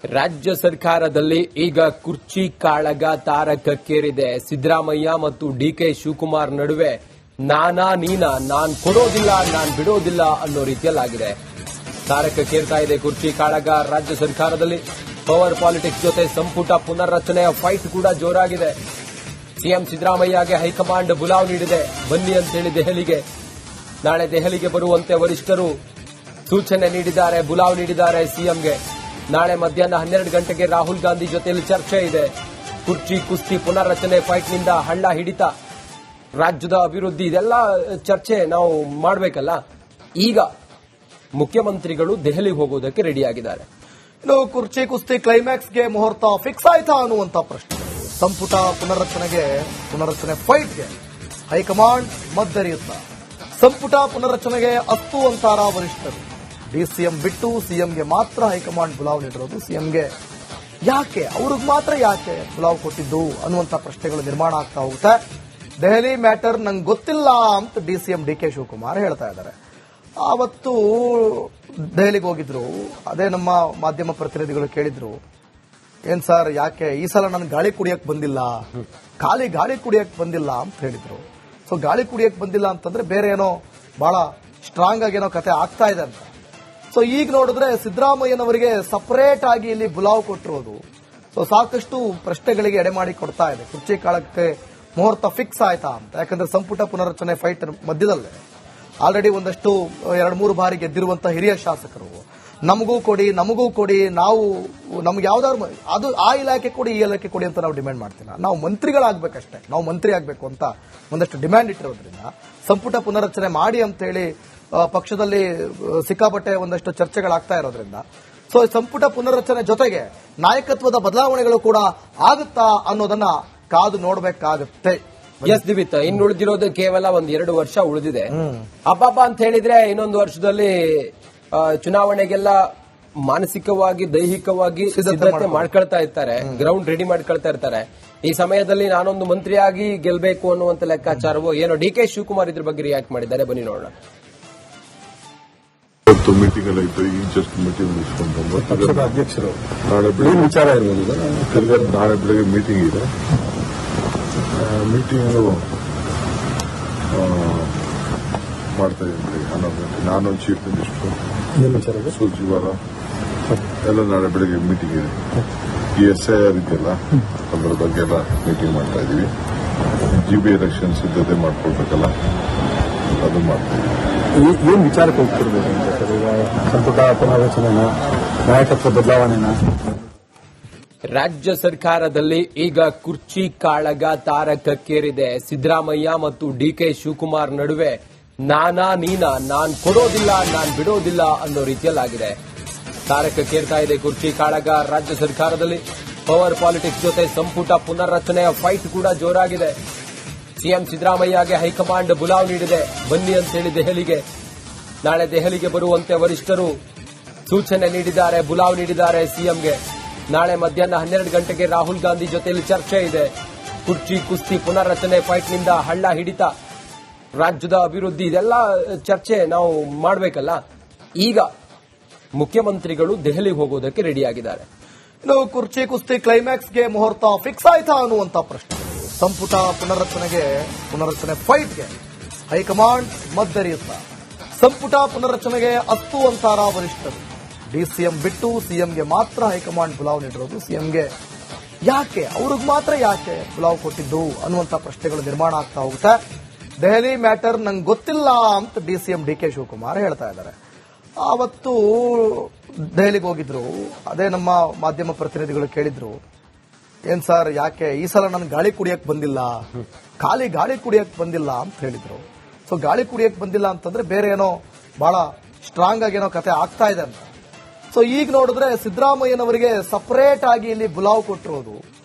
ರಾಜ್ಯ ಸರ್ಕಾರದಲ್ಲಿ ಈಗ ಕುರ್ಚಿ ಕಾಳಗ ತಾರಕಕ್ಕೇರಿದೆ. ಸಿದ್ದರಾಮಯ್ಯ ಮತ್ತು ಡಿಕೆ ಶಿವಕುಮಾರ್ ನಡುವೆ ನಾನಾ ನೀನಾ, ನಾನ್ ಕೊಡೋದಿಲ್ಲ ನಾನ್ ಬಿಡೋದಿಲ್ಲ ಅನ್ನೋ ರೀತಿಯಲ್ಲಾಗಿದೆ. ತಾರಕಕ್ಕೇರ್ತಾ ಇದೆ ಕುರ್ಚಿ ಕಾಳಗ. ರಾಜ್ಯ ಸರ್ಕಾರದಲ್ಲಿ ಪವರ್ ಪಾಲಿಟಿಕ್ಸ್ ಜೊತೆ ಸಂಪುಟ ಪುನರ್ರಚನೆಯ ಫೈಟ್ ಕೂಡ ಜೋರಾಗಿದೆ. ಸಿಎಂ ಸಿದ್ದರಾಮಯ್ಯಗೆ ಹೈಕಮಾಂಡ್ ಬುಲಾವ್ ನೀಡಿದೆ. ಬನ್ನಿ ಅಂತೇಳಿ ದೆಹಲಿಗೆ. ನಾಳೆ ದೆಹಲಿಗೆ ಬರುವಂತೆ ವರಿಷ್ಠರು ಸೂಚನೆ ನೀಡಿದ್ದಾರೆ, ಬುಲಾವ್ ನೀಡಿದ್ದಾರೆ ಸಿಎಂಗೆ. ನಾಳೆ ಮಧ್ಯಾಹ್ನ 12 ಗಂಟೆಗೆ ರಾಹುಲ್ ಗಾಂಧಿ ಜೊತೆಯಲ್ಲಿ ಚರ್ಚೆ ಇದೆ. ಕುರ್ಚಿ ಕುಸ್ತಿ ಪುನರ್ರಚನೆ ಫೈಟ್ನಿಂದ ಹಳ್ಳ ಹಿಡಿತ, ರಾಜ್ಯದ ಅಭಿವೃದ್ಧಿ, ಇದೆಲ್ಲ ಚರ್ಚೆ ನಾವು ಮಾಡಬೇಕಲ್ಲ. ಈಗ ಮುಖ್ಯಮಂತ್ರಿಗಳು ದೆಹಲಿಗೆ ಹೋಗೋದಕ್ಕೆ ರೆಡಿಯಾಗಿದ್ದಾರೆ. ಇನ್ನು ಕುರ್ಚಿ ಕುಸ್ತಿ ಕ್ಲೈಮ್ಯಾಕ್ಸ್ಗೆ ಮುಹೂರ್ತ ಫಿಕ್ಸ್ ಆಯ್ತಾ ಅನ್ನುವಂತ ಪ್ರಶ್ನೆ. ಸಂಪುಟ ಪುನರ್ರಚನೆ ಫೈಟ್ಗೆ ಹೈಕಮಾಂಡ್ ಮದ್ದರಿಯುತ್ತ. ಸಂಪುಟ ಪುನರ್ರಚನೆಗೆ ಅಸ್ತು ಅಂತಾರ ವರಿಷ್ಠರು. ಡಿಸಿಎಂ ಬಿಟ್ಟು ಸಿಎಂಗೆ ಮಾತ್ರ ಹೈಕಮಾಂಡ್ ಬುಲಾವ್ ನೀಡಿರೋದು. ಸಿಎಂಗೆ ಯಾಕೆ, ಅವ್ರಿಗೆ ಮಾತ್ರ ಯಾಕೆ ಬುಲಾವ್ ಕೊಟ್ಟಿದ್ದು ಅನ್ನುವಂತ ಪ್ರಶ್ನೆಗಳು ನಿರ್ಮಾಣ ಆಗ್ತಾ ಹೋಗುತ್ತೆ. ದೆಹಲಿ ಮ್ಯಾಟರ್ ನಂಗೆ ಗೊತ್ತಿಲ್ಲ ಅಂತ ಡಿಸಿಎಂ ಡಿಕೆ ಶಿವಕುಮಾರ್ ಹೇಳ್ತಾ ಇದ್ದಾರೆ. ಆವತ್ತು ದೆಹಲಿಗೆ ಹೋಗಿದ್ರು. ಅದೇ ನಮ್ಮ ಮಾಧ್ಯಮ ಪ್ರತಿನಿಧಿಗಳು ಕೇಳಿದ್ರು, ಏನ್ ಸರ್ ಯಾಕೆ ಈ ಸಲ ನಾನು ಗಾಳಿ ಕುಡಿಯಕ್ ಬಂದಿಲ್ಲ, ಖಾಲಿ ಗಾಳಿ ಕುಡಿಯಕ್ ಬಂದಿಲ್ಲ ಅಂತ ಹೇಳಿದ್ರು. ಸೊ ಗಾಳಿ ಕುಡಿಯಕ್ ಬಂದಿಲ್ಲ ಅಂತಂದ್ರೆ ಬೇರೆ ಏನೋ ಬಹಳ ಸ್ಟ್ರಾಂಗ್ ಆಗಿ ಏನೋ ಕತೆ ಆಗ್ತಾ ಇದೆ ಅಂತ. ಸೊ ಈಗ ನೋಡಿದ್ರೆ ಸಿದ್ದರಾಮಯ್ಯನವರಿಗೆ ಸಪರೇಟ್ ಆಗಿ ಇಲ್ಲಿ ಬುಲಾವ್ ಕೊಟ್ಟಿರೋದು ಸೊ ಸಾಕಷ್ಟು ಪ್ರಶ್ನೆಗಳಿಗೆ ಎಡೆಮಾಡಿ ಕೊಡ್ತಾ ಇದೆ. ಕುರ್ಚಿ ಕಾಳಕ್ಕೆ ಮುಹೂರ್ತ ಫಿಕ್ಸ್ ಆಯ್ತಾ ಅಂತ. ಯಾಕಂದ್ರೆ ಸಂಪುಟ ಪುನರ್ರಚನೆ ಫೈಟ್ ಮಧ್ಯದಲ್ಲೇ ಆಲ್ರೆಡಿ ಒಂದಷ್ಟು 2-3 ಬಾರಿ ಗೆದ್ದಿರುವಂತಹ ಹಿರಿಯ ಶಾಸಕರು ನಮಗೂ ಕೊಡಿ, ನಾವು ನಮ್ಗೆ ಯಾವ್ದಾದ್ರು ಅದು ಆ ಇಲಾಖೆ ಕೊಡಿ, ಈ ಇಲಾಖೆ ಕೊಡಿ ಅಂತ ನಾವು ಡಿಮ್ಯಾಂಡ್ ಮಾಡ್ತಿಲ್ಲ. ನಾವು ಮಂತ್ರಿಗಳಾಗಬೇಕಷ್ಟೇ, ನಾವು ಮಂತ್ರಿ ಆಗಬೇಕು ಅಂತ ಒಂದಷ್ಟು ಡಿಮ್ಯಾಂಡ್ ಇಟ್ಟಿರೋದ್ರಿಂದ ಸಂಪುಟ ಪುನರ್ರಚನೆ ಮಾಡಿ ಅಂತ ಹೇಳಿ ಪಕ್ಷದಲ್ಲಿ ಸಿಕ್ಕಾಪಟ್ಟೆ ಒಂದಷ್ಟು ಚರ್ಚೆಗಳಾಗ್ತಾ ಇರೋದ್ರಿಂದ ಸೊ ಸಂಪುಟ ಪುನರ್ರಚನೆ ಜೊತೆಗೆ ನಾಯಕತ್ವದ ಬದಲಾವಣೆಗಳು ಕೂಡ ಆಗುತ್ತಾ ಅನ್ನೋದನ್ನ ಕಾದು ನೋಡಬೇಕಾಗುತ್ತೆ. ಎಸ್ ದಿವಿತ್, ಇನ್ನು ಉಳಿದಿರೋದು ಕೇವಲ 1-2 ವರ್ಷ ಉಳಿದಿದೆ. ಹಬ್ಬ ಅಂತ ಹೇಳಿದ್ರೆ ಇನ್ನೊಂದು ವರ್ಷದಲ್ಲಿ ಚುನಾವಣೆಗೆಲ್ಲ ಮಾನಸಿಕವಾಗಿ ದೈಹಿಕವಾಗಿ ಸಿದ್ಧತೆ ಮಾಡ್ಕೊಳ್ತಾ ಇರ್ತಾರೆ, ಗ್ರೌಂಡ್ ರೆಡಿ ಮಾಡ್ಕೊಳ್ತಾ ಇರ್ತಾರೆ. ಈ ಸಮಯದಲ್ಲಿ ನಾನೊಂದು ಮಂತ್ರಿಯಾಗಿ ಗೆಲ್ಬೇಕು ಅನ್ನುವಂತ ಲೆಕ್ಕಾಚಾರವೋ ಏನೋ. ಡಿಕೆ ಶಿವಕುಮಾರ್ ಇದ್ರ ಬಗ್ಗೆ ರಿಯಾಕ್ಟ್ ಮಾಡಿದ್ದಾರೆ, ಬನ್ನಿ ನೋಡೋಣ. ಮೀಟಿಂಗ್ ಎಲ್ಲ ಇತ್ತು, ಈಗ ಜಸ್ಟ್ ಮೀಟಿಂಗ್ ಮುಗಿಸ್ಕೊಂಡು ಅಧ್ಯಕ್ಷರು ನಾಳೆ ಬೆಳಿಗ್ಗೆ ವಿಚಾರ ಇರ್ಬೋದು. ನಾಳೆ ಬೆಳಗ್ಗೆ ಮೀಟಿಂಗ್ ಇದೆ. ಮೀಟಿಂಗು ಮಾಡ್ತಾ ಇದ್ದೀನಿ. 11 ಗಂಟೆ ನಾನು ಚೀಫ್ ಮಿನಿಸ್ಟರ್ ಸಚಿವರ ಎಲ್ಲ ನಾಳೆ ಬೆಳಗ್ಗೆ ಮೀಟಿಂಗ್ ಇದೆ. ಈ SIR ಇದೆಯಲ್ಲ ಅದರ ಬಗ್ಗೆ ಎಲ್ಲ ಮೀಟಿಂಗ್ ಮಾಡ್ತಾ ಇದೀವಿ. GB ಎಲೆಕ್ಷನ್ ಸಿದ್ಧತೆ ಮಾಡ್ಕೊಳ್ಬೇಕಲ್ಲ, ಅದು ಮಾಡ್ತಾ ಇದೀವಿ. ಏನ್ ವಿಚಾರಕ್ಕೆ ಹೋಗ್ತಿರ್ಬೇಕು ಸರ್? ಈಗ ಸಂಪುಟ ಪುನರ್ರಚನೆನ, ನಾಯಕತ್ವ ಬದಲಾವಣೆನ. ರಾಜ್ಯ ಸರ್ಕಾರದಲ್ಲಿ ಈಗ ಕುರ್ಚಿ ಕಾಳಗ ತಾರಕಕ್ಕೇರಿದೆ. ಸಿದ್ದರಾಮಯ್ಯ ಮತ್ತು ಡಿಕೆ ಶಿವಕುಮಾರ್ ನಡುವೆ ನಾನಾ ನೀನಾ, ನಾನ್ ಕೊಡೋದಿಲ್ಲ ನಾನ್ ಬಿಡೋದಿಲ್ಲ ಅನ್ನೋ ರೀತಿಯಲ್ಲಾಗಿದೆ. ತಾರಕಕ್ಕೇರ್ತಾ ಇದೆ ಕುರ್ಚಿ ಕಾಳಗ. ರಾಜ್ಯ ಸರ್ಕಾರದಲ್ಲಿ ಪವರ್ ಪಾಲಿಟಿಕ್ಸ್ ಜೊತೆ ಸಂಪುಟ ಪುನರ್ರಚನೆಯ ಫೈಟ್ ಕೂಡ ಜೋರಾಗಿದೆ. ಸಿಎಂ ಸಿದ್ದರಾಮಯ್ಯಗೆ ಹೈಕಮಾಂಡ್ ಬುಲಾವ್ ನೀಡಿದೆ. ಬನ್ನಿ ಅಂತೇಳಿ ದೆಹಲಿಗೆ. ನಾಳೆ ದೆಹಲಿಗೆ ಬರುವಂತೆ ವರಿಷ್ಠರು ಸೂಚನೆ ನೀಡಿದ್ದಾರೆ, ಬುಲಾವ್ ನೀಡಿದ್ದಾರೆ ಸಿಎಂಗೆ. ನಾಳೆ ಮಧ್ಯಾಹ್ನ 12 ಗಂಟೆಗೆ ರಾಹುಲ್ ಗಾಂಧಿ ಜೊತೆಯಲ್ಲಿ ಚರ್ಚೆ ಇದೆ. ಕುರ್ಚಿ ಕುಸ್ತಿ ಪುನರ್ರಚನೆ ಫೈಟ್ನಿಂದ ಹಳ್ಳ ಹಿಡಿತ, ರಾಜ್ಯದ ಅಭಿವೃದ್ಧಿ, ಇದೆಲ್ಲ ಚರ್ಚೆ ನಾವು ಮಾಡಬೇಕಲ್ಲ. ಈಗ ಮುಖ್ಯಮಂತ್ರಿಗಳು ದೆಹಲಿಗೆ ಹೋಗೋದಕ್ಕೆ ರೆಡಿಯಾಗಿದ್ದಾರೆ. ಇನ್ನು ಕುರ್ಚಿ ಕುಸ್ತಿ ಕ್ಲೈಮ್ಯಾಕ್ಸ್ಗೆ ಮುಹೂರ್ತ ಫಿಕ್ಸ್ ಆಯ್ತಾ ಅನ್ನುವಂತ ಪ್ರಶ್ನೆ. ಸಂಪುಟ ಪುನರ್ರಚನೆ ಫೈಟ್ಗೆ ಹೈಕಮಾಂಡ್ ಮದ್ದರಿಯುತ್ತ. ಸಂಪುಟ ಪುನರ್ರಚನೆಗೆ ಅಸ್ತು ಅಂತಾರ ವರಿಷ್ಠರು. ಡಿಸಿಎಂ ಬಿಟ್ಟು ಸಿಎಂಗೆ ಮಾತ್ರ ಹೈಕಮಾಂಡ್ ಬುಲಾವ್ ನೀಡಿರೋದು. ಸಿಎಂಗೆ ಯಾಕೆ, ಅವ್ರಿಗೆ ಮಾತ್ರ ಯಾಕೆ ಬುಲಾವ್ ಕೊಟ್ಟಿದ್ದು ಅನ್ನುವಂತ ಪ್ರಶ್ನೆಗಳು ನಿರ್ಮಾಣ ಆಗ್ತಾ ಹೋಗುತ್ತೆ. ದೆಹಲಿ ಮ್ಯಾಟರ್ ನಂಗೆ ಗೊತ್ತಿಲ್ಲ ಅಂತ ಡಿಸಿಎಂ ಡಿಕೆ ಶಿವಕುಮಾರ್ ಹೇಳ್ತಾ ಇದ್ದಾರೆ. ಆವತ್ತು ದೆಹಲಿಗೆ ಹೋಗಿದ್ರು. ಅದೇ ನಮ್ಮ ಮಾಧ್ಯಮ ಪ್ರತಿನಿಧಿಗಳು ಕೇಳಿದ್ರು, ಏನ್ ಸರ್ ಯಾಕೆ ಈ ಸಲ ನಾನು ಗಾಳಿ ಕುಡಿಯಕ್ ಬಂದಿಲ್ಲ, ಖಾಲಿ ಗಾಳಿ ಕುಡಿಯಕ್ ಬಂದಿಲ್ಲ ಅಂತ ಹೇಳಿದ್ರು. ಸೊ ಗಾಳಿ ಕುಡಿಯಕ್ ಬಂದಿಲ್ಲ ಅಂತಂದ್ರೆ ಬೇರೆ ಏನೋ ಬಹಳ ಸ್ಟ್ರಾಂಗ್ ಆಗಿ ಏನೋ ಕತೆ ಆಗ್ತಾ ಇದೆ ಅಂತ. ಸೊ ಈಗ ನೋಡಿದ್ರೆ ಸಿದ್ದರಾಮಯ್ಯನವರಿಗೆ ಸಪರೇಟ್ ಆಗಿ ಇಲ್ಲಿ ಬುಲಾವ್ ಕೊಟ್ಟಿರೋದು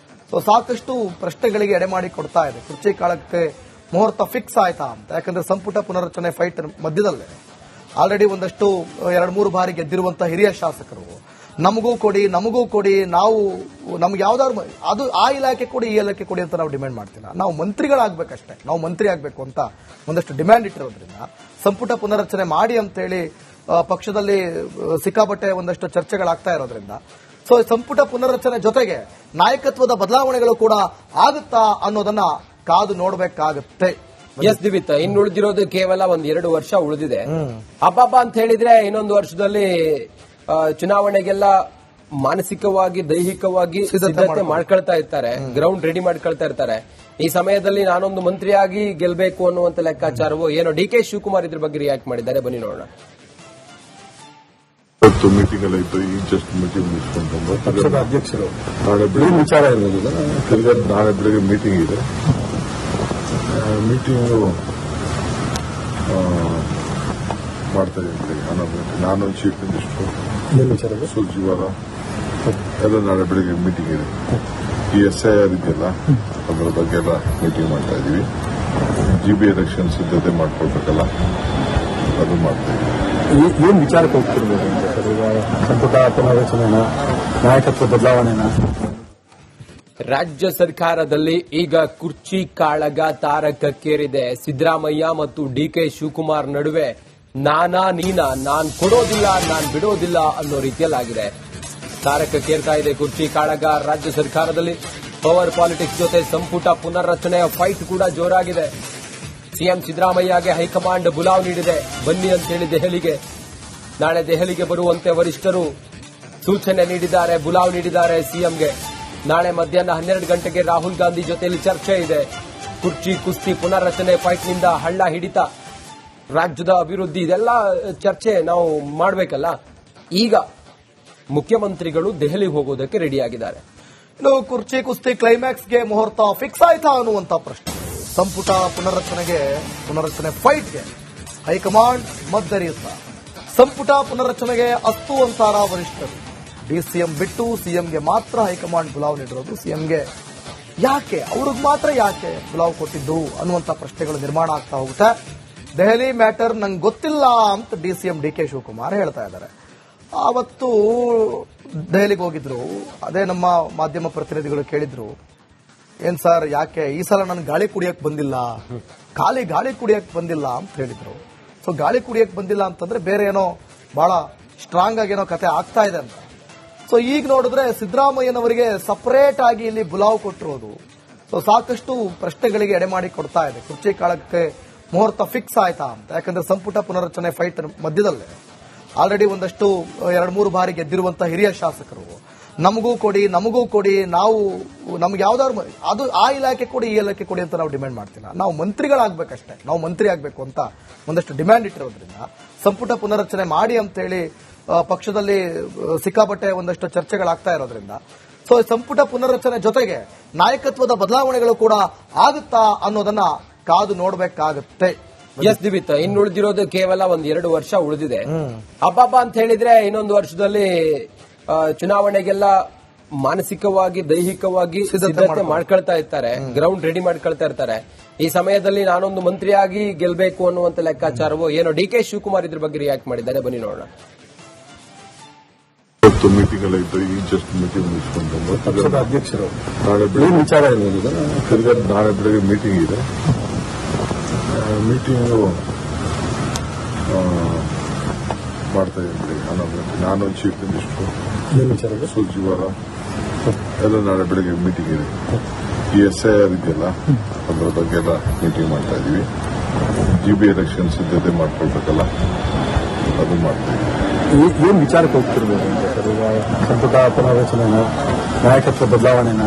ಸೊ ಸಾಕಷ್ಟು ಪ್ರಶ್ನೆಗಳಿಗೆ ಎಡೆಮಾಡಿ ಕೊಡ್ತಾ ಇದೆ. ಕುರ್ಚಿ ಕಾಳಕ್ಕೆ ಮುಹೂರ್ತ ಫಿಕ್ಸ್ ಆಯ್ತಾ ಅಂತ. ಯಾಕಂದ್ರೆ ಸಂಪುಟ ಪುನರ್ರಚನೆ ಫೈಟ್ ಮಧ್ಯದಲ್ಲೇ ಆಲ್ರೆಡಿ ಒಂದಷ್ಟು 2-3 ಬಾರಿ ಗೆದ್ದಿರುವಂತಹ ಹಿರಿಯ ಶಾಸಕರು ನಮಗೂ ಕೊಡಿ, ನಾವು ನಮ್ಗೆ ಯಾವ್ದಾದ್ರು ಅದು ಆ ಇಲಾಖೆ ಕೊಡಿ, ಈ ಇಲಾಖೆ ಕೊಡಿ ಅಂತ ನಾವು ಡಿಮ್ಯಾಂಡ್ ಮಾಡ್ತಿಲ್ಲ. ನಾವು ಮಂತ್ರಿಗಳಾಗಬೇಕಷ್ಟೇ, ನಾವು ಮಂತ್ರಿ ಆಗಬೇಕು ಅಂತ ಒಂದಷ್ಟು ಡಿಮ್ಯಾಂಡ್ ಇಟ್ಟಿರೋದ್ರಿಂದ ಸಂಪುಟ ಪುನರ್ರಚನೆ ಮಾಡಿ ಅಂತ ಹೇಳಿ ಪಕ್ಷದಲ್ಲಿ ಸಿಕ್ಕಾಪಟ್ಟೆ ಒಂದಷ್ಟು ಚರ್ಚೆಗಳಾಗ್ತಾ ಇರೋದ್ರಿಂದ ಸೊ ಸಂಪುಟ ಪುನರ್ರಚನೆ ಜೊತೆಗೆ ನಾಯಕತ್ವದ ಬದಲಾವಣೆಗಳು ಕೂಡ ಆಗುತ್ತಾ ಅನ್ನೋದನ್ನ ಕಾದು ನೋಡಬೇಕಾಗುತ್ತೆ. ಎಸ್ ದಿವಿತ್, ಇನ್ನು ಉಳಿದಿರೋದು ಕೇವಲ 1-2 ವರ್ಷ ಉಳಿದಿದೆ. ಹಬ್ಬ ಅಂತ ಹೇಳಿದ್ರೆ ಇನ್ನೊಂದು ವರ್ಷದಲ್ಲಿ ಚುನಾವಣೆಗೆಲ್ಲ ಮಾನಸಿಕವಾಗಿ ದೈಹಿಕವಾಗಿ ಸಿದ್ಧತೆ ಮಾಡ್ಕೊಳ್ತಾ ಇರ್ತಾರೆ, ಗ್ರೌಂಡ್ ರೆಡಿ ಮಾಡ್ಕೊಳ್ತಾ ಇರ್ತಾರೆ. ಈ ಸಮಯದಲ್ಲಿ ನಾನೊಂದು ಮಂತ್ರಿಯಾಗಿ ಗೆಲ್ಬೇಕು ಅನ್ನುವಂತ ಲೆಕ್ಕಾಚಾರವು ಏನೋ ಡಿ ಕೆ ಶಿವಕುಮಾರ್ ಇದ್ರ ಬಗ್ಗೆ ರಿಯಾಕ್ಟ್ ಮಾಡಿದ್ದಾರೆ. ಬನ್ನಿ ನೋಡೋಣ. ಇವತ್ತು ಮೀಟಿಂಗ್ ಎಲ್ಲ ಇತ್ತು, ಈಗ ಜಸ್ಟ್ ಮೀಟಿಂಗ್ ಮುಗಿಸ್ಕೊಂಡು ಪಕ್ಷದ ಅಧ್ಯಕ್ಷರು ನಾಳೆ ಬೆಳಿಗ್ಗೆ ವಿಚಾರ ಇರೋದಿಲ್ಲ. ತಿರ್ಗಾ ನಾಳೆ ಬೆಳಿಗ್ಗೆ ಮೀಟಿಂಗ್ ಇದೆ. ಮೀಟಿಂಗು ಮಾಡ್ತಾ ಇದ್ದೀನಿ. ನಾನು ಚೀಫ್ ಮಿನಿಸ್ಟರ್, ಏನು ವಿಚಾರ ಸುರ್ಜಿವಾಲ ಎಲ್ಲ ನಾಳೆ ಬೆಳಿಗ್ಗೆ ಮೀಟಿಂಗ್ ಇದೆ. ಈ SIR ಇದೆಯಲ್ಲ ಅದರ ಬಗ್ಗೆ ಎಲ್ಲ ಮೀಟಿಂಗ್ ಮಾಡ್ತಾ ಇದೀವಿ. GB ಎಲೆಕ್ಷನ್ ಸಿದ್ಧತೆ ಮಾಡ್ಕೊಳ್ಬೇಕಲ್ಲ, ಅದು ಮಾಡ್ತಾ ಇದೀವಿ. ಏನ್ ವಿಚಾರಕ್ಕೆ ಹೋಗ್ತಿರ್ಬೋದು ಸರ್? ಈಗ ಸಂಪುಟ ಪುನರ್ರಚನೆನ, ನಾಯಕತ್ವ ಬದಲಾವಣೆನ? ರಾಜ್ಯ ಸರ್ಕಾರದಲ್ಲಿ ಈಗ ಕುರ್ಚಿ ಕಾಳಗ ತಾರಕಕ್ಕೇರಿದೆ. ಸಿದ್ದರಾಮಯ್ಯ ಮತ್ತು ಡಿ ಕೆ ಶಿವಕುಮಾರ್ ನಡುವೆ ನಾನಾ ನೀನಾ, ನಾನ್ ಕೊಡೋದಿಲ್ಲ ನಾನ್ ಬಿಡೋದಿಲ್ಲ ಅನ್ನೋ ರೀತಿಯಲ್ಲಾಗಿದೆ. ತಾರಕಕ್ಕೇರ್ತಾ ಇದೆ ಕುರ್ಚಿ ಕಾಳಗ. ರಾಜ್ಯ ಸರ್ಕಾರದಲ್ಲಿ ಪವರ್ ಪಾಲಿಟಿಕ್ಸ್ ಜೊತೆ ಸಂಪುಟ ಪುನರ್ರಚನೆಯ ಫೈಟ್ ಕೂಡ ಜೋರಾಗಿದೆ. ಸಿಎಂ ಸಿದ್ದರಾಮಯ್ಯಗೆ ಹೈಕಮಾಂಡ್ ಬುಲಾವ್ ನೀಡಿದೆ. ಬನ್ನಿ ಅಂತ ಹೇಳಿ ದೆಹಲಿಗೆ, ನಾಳೆ ದೆಹಲಿಗೆ ಬರುವಂತೆ ವರಿಷ್ಠರು ಸೂಚನೆ ನೀಡಿದ್ದಾರೆ, ಬುಲಾವ್ ನೀಡಿದ್ದಾರೆ ಸಿಎಂಗೆ. ನಾಳೆ ಮಧ್ಯಾಹ್ನ 12 ಗಂಟೆಗೆ ರಾಹುಲ್ ಗಾಂಧಿ ಜೊತೆಯಲ್ಲಿ ಚರ್ಚೆ ಇದೆ. ಕುರ್ಚಿ ಕುಸ್ತಿ ಪುನರ್ರಚನೆ ಫೈಟ್ನಿಂದ ಹಳ್ಳ ಹಿಡಿತ, ರಾಜ್ಯದ ಅಭಿವೃದ್ಧಿ, ಇದೆಲ್ಲ ಚರ್ಚೆ ನಾವು ಮಾಡಬೇಕಲ್ಲ. ಈಗ ಮುಖ್ಯಮಂತ್ರಿಗಳು ದೆಹಲಿಗೆ ಹೋಗೋದಕ್ಕೆ ರೆಡಿಯಾಗಿದ್ದಾರೆ. ಇನ್ನು ಕುರ್ಚಿ ಕುಸ್ತಿ ಕ್ಲೈಮ್ಯಾಕ್ಸ್ಗೆ ಮುಹೂರ್ತ ಫಿಕ್ಸ್ ಆಯ್ತಾ ಅನ್ನುವಂತ ಪ್ರಶ್ನೆ. ಸಂಪುಟ ಪುನರ್ರಚನೆ ಫೈಟ್ಗೆ ಹೈಕಮಾಂಡ್ ಮದ್ದರಿಯುತ್ತಾ ಸಂಪುಟ ಪುನರ್ರಚನೆಗೆ ಅಸ್ತು ಅಂತಾರ ವರಿಷ್ಠರು. ಡಿಸಿಎಂ ಬಿಟ್ಟು ಸಿಎಂಗೆ ಮಾತ್ರ ಹೈಕಮಾಂಡ್ ಬುಲಾವ್ ನೀಡಿರೋದು. ಸಿಎಂಗೆ ಯಾಕೆ, ಅವ್ರಿಗೆ ಮಾತ್ರ ಯಾಕೆ ಬುಲಾವ್ ಕೊಟ್ಟಿದ್ದು ಅನ್ನುವಂತ ಪ್ರಶ್ನೆಗಳು ನಿರ್ಮಾಣ ಆಗ್ತಾ ಹೋಗುತ್ತೆ. ದೆಹಲಿ ಮ್ಯಾಟರ್ ನಂಗೆ ಗೊತ್ತಿಲ್ಲ ಅಂತ ಡಿಸಿಎಂ ಡಿ ಕೆ ಶಿವಕುಮಾರ್ ಹೇಳ್ತಾ ಇದ್ದಾರೆ. ಆವತ್ತು ದೆಹಲಿಗೆ ಹೋಗಿದ್ರು, ಅದೇ ನಮ್ಮ ಮಾಧ್ಯಮ ಪ್ರತಿನಿಧಿಗಳು ಕೇಳಿದ್ರು, ಏನ್ ಸರ್ ಯಾಕೆ ಈ ಸಲ ನನ್ ಗಾಳಿ ಕುಡಿಯಕ್ ಬಂದಿಲ್ಲ, ಖಾಲಿ ಗಾಳಿ ಕುಡಿಯಕ್ ಬಂದಿಲ್ಲ ಅಂತ ಹೇಳಿದ್ರು. ಸೊ ಗಾಳಿ ಕುಡಿಯಕ್ ಬಂದಿಲ್ಲ ಅಂತಂದ್ರೆ ಬೇರೆ ಏನೋ ಬಹಳ ಸ್ಟ್ರಾಂಗ್ ಆಗಿ ಏನೋ ಕತೆ ಆಗ್ತಾ ಇದೆ ಅಂತ. ಸೊ ಈಗ ನೋಡಿದ್ರೆ ಸಿದ್ದರಾಮಯ್ಯನವರಿಗೆ ಸಪರೇಟ್ ಆಗಿ ಇಲ್ಲಿ ಬುಲಾವ್ ಕೊಟ್ಟಿರೋದು ಸೊ ಸಾಕಷ್ಟು ಪ್ರಶ್ನೆಗಳಿಗೆ ಎಡೆಮಾಡಿ ಕೊಡ್ತಾ ಇದೆ. ಕುರ್ಚಿ ಕಾಳಕ್ಕೆ ಮುಹೂರ್ತ ಫಿಕ್ಸ್ ಆಯ್ತಾ ಅಂತ. ಯಾಕಂದ್ರೆ ಸಂಪುಟ ಪುನರ್ರಚನೆ ಫೈಟ್ ಮಧ್ಯದಲ್ಲೇ ಆಲ್ರೆಡಿ ಒಂದಷ್ಟು 2-3 ಬಾರಿ ಗೆದ್ದಿರುವಂತಹ ಹಿರಿಯ ಶಾಸಕರು ನಮಗೂ ಕೊಡಿ, ನಾವು ನಮ್ಗೆ ಯಾವ್ದಾದ್ರು ಅದು ಆ ಇಲಾಖೆ ಕೊಡಿ, ಈ ಇಲಾಖೆ ಕೊಡಿ ಅಂತ ನಾವು ಡಿಮ್ಯಾಂಡ್ ಮಾಡ್ತಿಲ್ಲ. ನಾವು ಮಂತ್ರಿಗಳಾಗಬೇಕಷ್ಟೇ, ನಾವು ಮಂತ್ರಿ ಆಗಬೇಕು ಅಂತ ಒಂದಷ್ಟು ಡಿಮ್ಯಾಂಡ್ ಇಟ್ಟಿರೋದ್ರಿಂದ ಸಂಪುಟ ಪುನರ್ರಚನೆ ಮಾಡಿ ಅಂತ ಹೇಳಿ ಪಕ್ಷದಲ್ಲಿ ಸಿಕ್ಕಾಪಟ್ಟೆ ಒಂದಷ್ಟು ಚರ್ಚೆಗಳಾಗ್ತಾ ಇರೋದ್ರಿಂದ ಸೊ ಸಂಪುಟ ಪುನರ್ರಚನೆ ಜೊತೆಗೆ ನಾಯಕತ್ವದ ಬದಲಾವಣೆಗಳು ಕೂಡ ಆಗುತ್ತಾ ಅನ್ನೋದನ್ನ ಕಾದು ನೋಡಬೇಕಾಗುತ್ತೆ. ಎಸ್ ದಿವಿತ್, ಇನ್ನು ಉಳಿದಿರೋದು ಕೇವಲ 1-2 ವರ್ಷ ಉಳಿದಿದೆ. ಹಬ್ಬ ಅಂತ ಹೇಳಿದ್ರೆ ಇನ್ನೊಂದು ವರ್ಷದಲ್ಲಿ ಚುನಾವಣೆಗೆಲ್ಲ ಮಾನಸಿಕವಾಗಿ ದೈಹಿಕವಾಗಿ ಸಿದ್ಧತೆ ಮಾಡ್ಕೊಳ್ತಾ ಇರ್ತಾರೆ, ಗ್ರೌಂಡ್ ರೆಡಿ ಮಾಡ್ಕೊಳ್ತಾ ಇರ್ತಾರೆ. ಈ ಸಮಯದಲ್ಲಿ ನಾನೊಂದು ಮಂತ್ರಿಯಾಗಿ ಗೆಲ್ಬೇಕು ಅನ್ನುವಂತ ಲೆಕ್ಕಾಚಾರವು ಏನೋ ಡಿ ಕೆ ಶಿವಕುಮಾರ್ ಇದ್ರ ಬಗ್ಗೆ ರಿಯಾಕ್ಟ್ ಮಾಡಿದ್ದಾರೆ. ಬನ್ನಿ ನೋಡೋಣ. ಇವತ್ತು ಮೀಟಿಂಗ್ ಎಲ್ಲ ಇತ್ತು, ಈಗ ಜಸ್ಟ್ ಮೀಟಿಂಗ್ ಮುಗಿಸ್ಕೊಂಡು ಪಕ್ಷದ ಅಧ್ಯಕ್ಷರು ನಾಳೆ ಬೆಳಿಗ್ಗೆ ವಿಚಾರ ಇರೋದಿಲ್ಲ. ತಿರ್ಗಾ ನಾಳೆ ಬೆಳಿಗ್ಗೆ ಮೀಟಿಂಗ್ ಇದೆ. ಮೀಟಿಂಗು ಮಾಡ್ತಾ ಇದ್ದೀನಿ. ನಾನು ಚೀಫ್ ಮಿನಿಸ್ಟರ್, ಏನು ವಿಚಾರ ಸುರ್ಜಿವಾಲ ಎಲ್ಲ ನಾಳೆ ಬೆಳಿಗ್ಗೆ ಮೀಟಿಂಗ್ ಇದೆ. ಈ SIR ಇದೆಯಲ್ಲ ಅದರ ಬಗ್ಗೆ ಎಲ್ಲ ಮೀಟಿಂಗ್ ಮಾಡ್ತಾ ಇದೀವಿ. GB ಎಲೆಕ್ಷನ್ ಸಿದ್ಧತೆ ಮಾಡ್ಕೊಳ್ಬೇಕಲ್ಲ, ಅದು ಮಾಡ್ತಾ ಇದೀವಿ. ಏನ್ ವಿಚಾರಕ್ಕೆ ಹೋಗ್ತಿರ್ಬೋದು ಸರ್? ಈಗ ಸಂಪುಟ ಪುನರ್ರಚನೆನ, ನಾಯಕತ್ವ ಬದಲಾವಣೆನ?